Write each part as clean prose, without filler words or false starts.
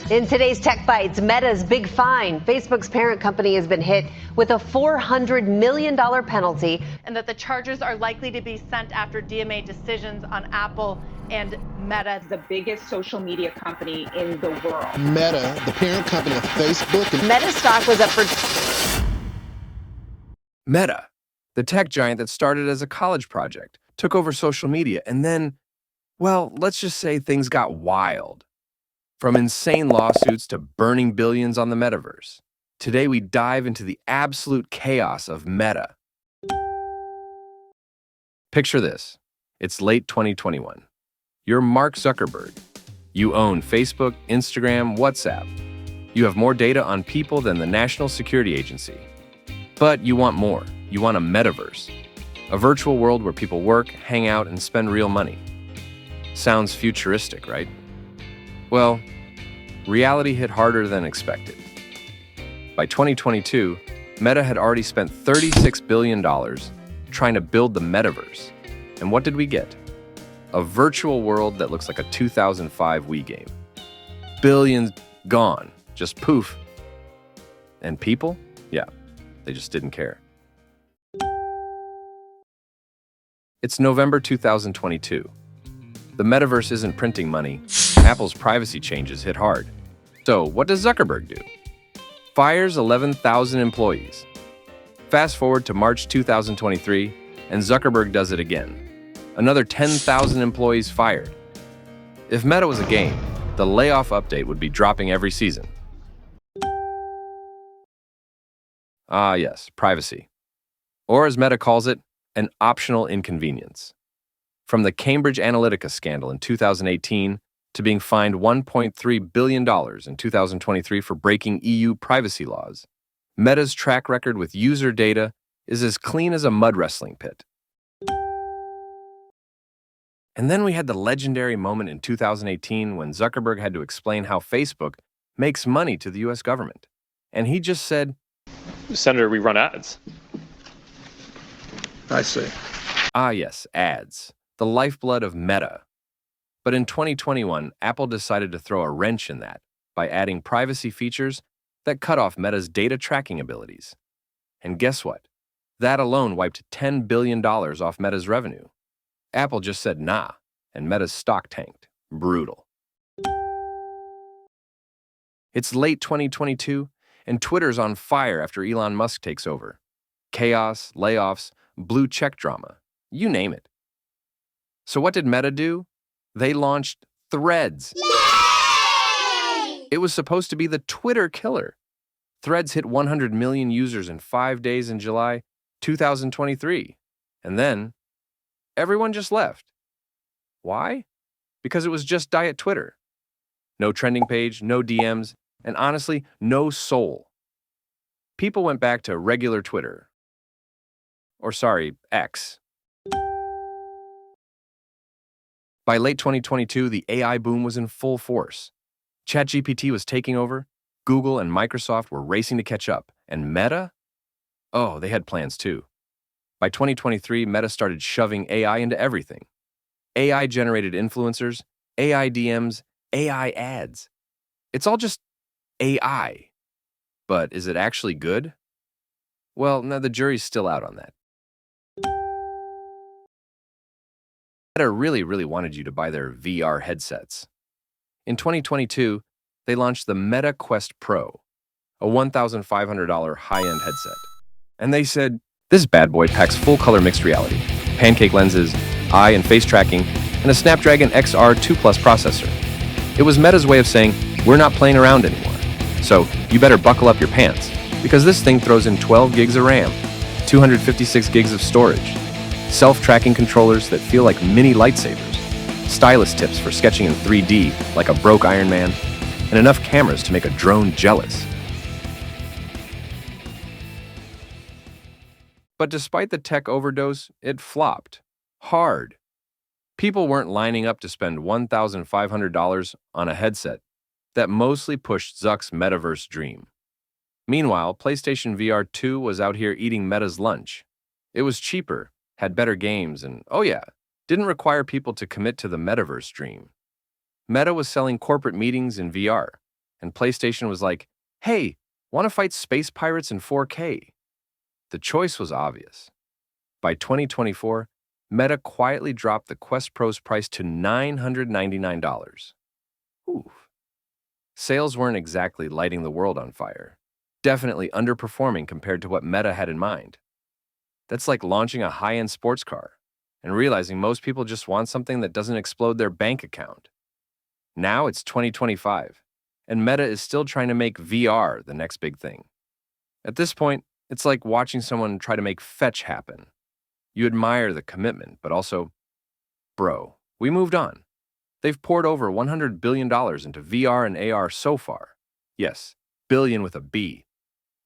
In today's Tech Bites, Meta's big fine. Facebook's parent company has been hit with a $400 million penalty. And that the charges are likely to be sent after DMA decisions on Apple and Meta. The biggest social media company in the world. Meta, the parent company of Facebook. Meta stock was up for... Meta, the tech giant that started as a college project, took over social media, and then, well, let's just say things got wild. From insane lawsuits to burning billions on the metaverse. Today we dive into the absolute chaos of Meta. Picture this. It's late 2021. You're Mark Zuckerberg. You own Facebook, Instagram, WhatsApp. You have more data on people than the National Security Agency. But you want more. You want a metaverse. A virtual world where people work, hang out, and spend real money. Sounds futuristic, right? Well, reality hit harder than expected. By 2022, Meta had already spent $36 billion trying to build the metaverse. And what did we get? A virtual world that looks like a 2005 Wii game. Billions gone, just poof. And people? Yeah, they just didn't care. It's November 2022. The metaverse isn't printing money. Apple's privacy changes hit hard. So what does Zuckerberg do? Fires 11,000 employees. Fast forward to March 2023, and Zuckerberg does it again. Another 10,000 employees fired. If Meta was a game, the layoff update would be dropping every season. Ah yes, privacy. Or as Meta calls it, an optional inconvenience. From the Cambridge Analytica scandal in 2018 to being fined $1.3 billion in 2023 for breaking EU privacy laws, Meta's track record with user data is as clean as a mud wrestling pit. And then we had the legendary moment in 2018 when Zuckerberg had to explain how Facebook makes money to the US government. And he just said, "Senator, we run ads." I see. Ah yes, ads. The lifeblood of Meta. But in 2021, Apple decided to throw a wrench in that by adding privacy features that cut off Meta's data tracking abilities. And guess what? That alone wiped $10 billion off Meta's revenue. Apple just said nah, and Meta's stock tanked. Brutal. It's late 2022, and Twitter's on fire after Elon Musk takes over. Chaos, layoffs, blue check drama, you name it. So what did Meta do? They launched Threads. Yay! It was supposed to be the Twitter killer. Threads hit 100 million users in 5 days in July 2023. And then, everyone just left. Why? Because it was just diet Twitter. No trending page, no DMs, and honestly, no soul. People went back to regular Twitter. Or sorry, X. By late 2022, the AI boom was in full force. ChatGPT was taking over, Google and Microsoft were racing to catch up, and Meta? Oh, they had plans too. By 2023, Meta started shoving AI into everything. AI-generated influencers, AI DMs, AI ads. It's all just AI. But is it actually good? Well, no, the jury's still out on that. Meta really wanted you to buy their VR headsets. In 2022, they launched the Meta Quest Pro, a $1,500 high-end headset. And they said, this bad boy packs full-color mixed reality, pancake lenses, eye and face tracking, and a Snapdragon XR2 Plus processor. It was Meta's way of saying, we're not playing around anymore. So you better buckle up your pants, because this thing throws in 12 gigs of RAM, 256 gigs of storage, self-tracking controllers that feel like mini lightsabers, stylus tips for sketching in 3D like a broke Iron Man, and enough cameras to make a drone jealous. But despite the tech overdose, it flopped. Hard. People weren't lining up to spend $1,500 on a headset that mostly pushed Zuck's metaverse dream. Meanwhile, PlayStation VR 2 was out here eating Meta's lunch. It was cheaper, had better games, and oh yeah, didn't require people to commit to the metaverse dream. Meta was selling corporate meetings in VR, and PlayStation was like, hey, want to fight space pirates in 4K? The choice was obvious. By 2024, Meta quietly dropped the Quest Pro's price to $999. Oof. Sales weren't exactly lighting the world on fire, definitely underperforming compared to what Meta had in mind. That's like launching a high-end sports car and realizing most people just want something that doesn't explode their bank account. Now it's 2025, and Meta is still trying to make VR the next big thing. At this point, it's like watching someone try to make fetch happen. You admire the commitment, but also, bro, we moved on. They've poured over $100 billion into VR and AR so far. Yes, billion with a B.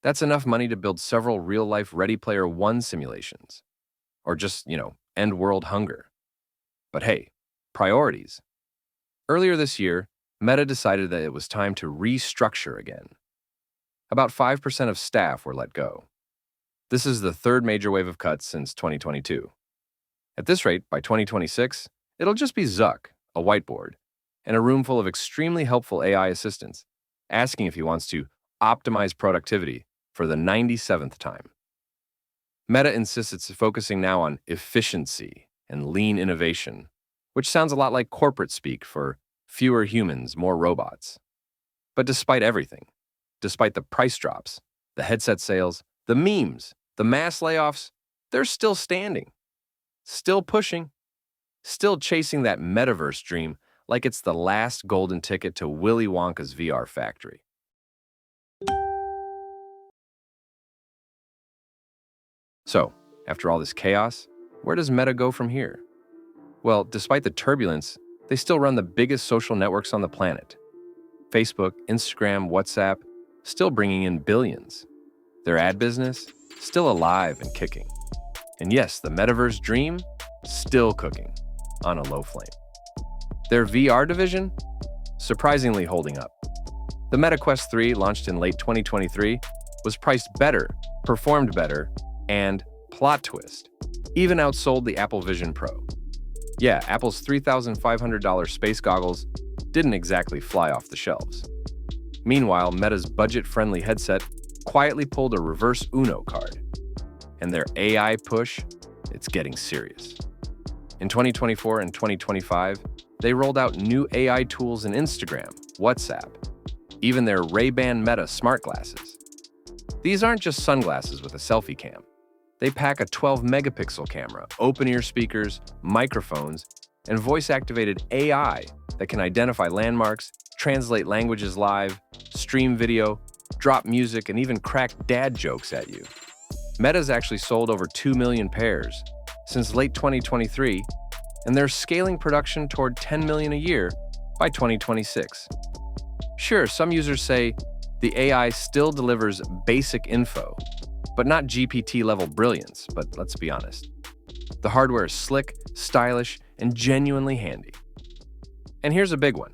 That's enough money to build several real-life Ready Player One simulations. Or just, end world hunger. But hey, priorities. Earlier this year, Meta decided that it was time to restructure again. About 5% of staff were let go. This is the third major wave of cuts since 2022. At this rate, by 2026, it'll just be Zuck, a whiteboard, and a room full of extremely helpful AI assistants, asking if he wants to optimize productivity for the 97th time. Meta insists it's focusing now on efficiency and lean innovation, which sounds a lot like corporate speak for fewer humans, more robots. But despite everything, despite the price drops, the headset sales, the memes, the mass layoffs, they're still standing, still pushing, still chasing that metaverse dream like it's the last golden ticket to Willy Wonka's VR factory. So, after all this chaos, where does Meta go from here? Well, despite the turbulence, they still run the biggest social networks on the planet. Facebook, Instagram, WhatsApp, still bringing in billions. Their ad business, still alive and kicking. And yes, the metaverse dream, still cooking on a low flame. Their VR division, surprisingly holding up. The Meta Quest 3, launched in late 2023, was priced better, performed better, and, plot twist, even outsold the Apple Vision Pro. Yeah, Apple's $3,500 space goggles didn't exactly fly off the shelves. Meanwhile, Meta's budget-friendly headset quietly pulled a reverse Uno card. And their AI push, it's getting serious. In 2024 and 2025, they rolled out new AI tools in Instagram, WhatsApp, even their Ray-Ban Meta smart glasses. These aren't just sunglasses with a selfie cam. They pack a 12-megapixel camera, open-ear speakers, microphones, and voice-activated AI that can identify landmarks, translate languages live, stream video, drop music, and even crack dad jokes at you. Meta's actually sold over 2 million pairs since late 2023, and they're scaling production toward 10 million a year by 2026. Sure, some users say the AI still delivers basic info, but not GPT-level brilliance, but let's be honest. The hardware is slick, stylish, and genuinely handy. And here's a big one.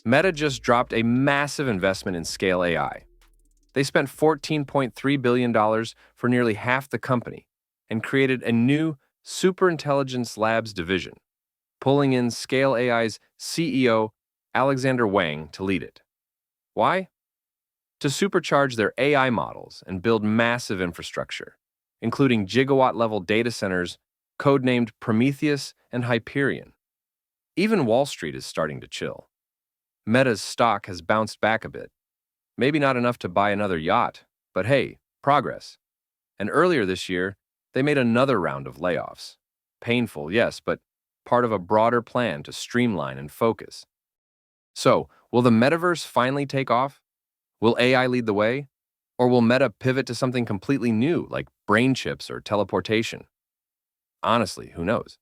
Meta just dropped a massive investment in Scale AI. They spent $14.3 billion for nearly half the company and created a new Superintelligence Labs division, pulling in Scale AI's CEO, Alexander Wang, to lead it. Why? To supercharge their AI models and build massive infrastructure, including gigawatt-level data centers codenamed Prometheus and Hyperion. Even Wall Street is starting to chill. Meta's stock has bounced back a bit. Maybe not enough to buy another yacht, but hey, progress. And earlier this year, they made another round of layoffs. Painful, yes, but part of a broader plan to streamline and focus. So, will the metaverse finally take off? Will AI lead the way? Or will Meta pivot to something completely new, like brain chips or teleportation? Honestly, who knows?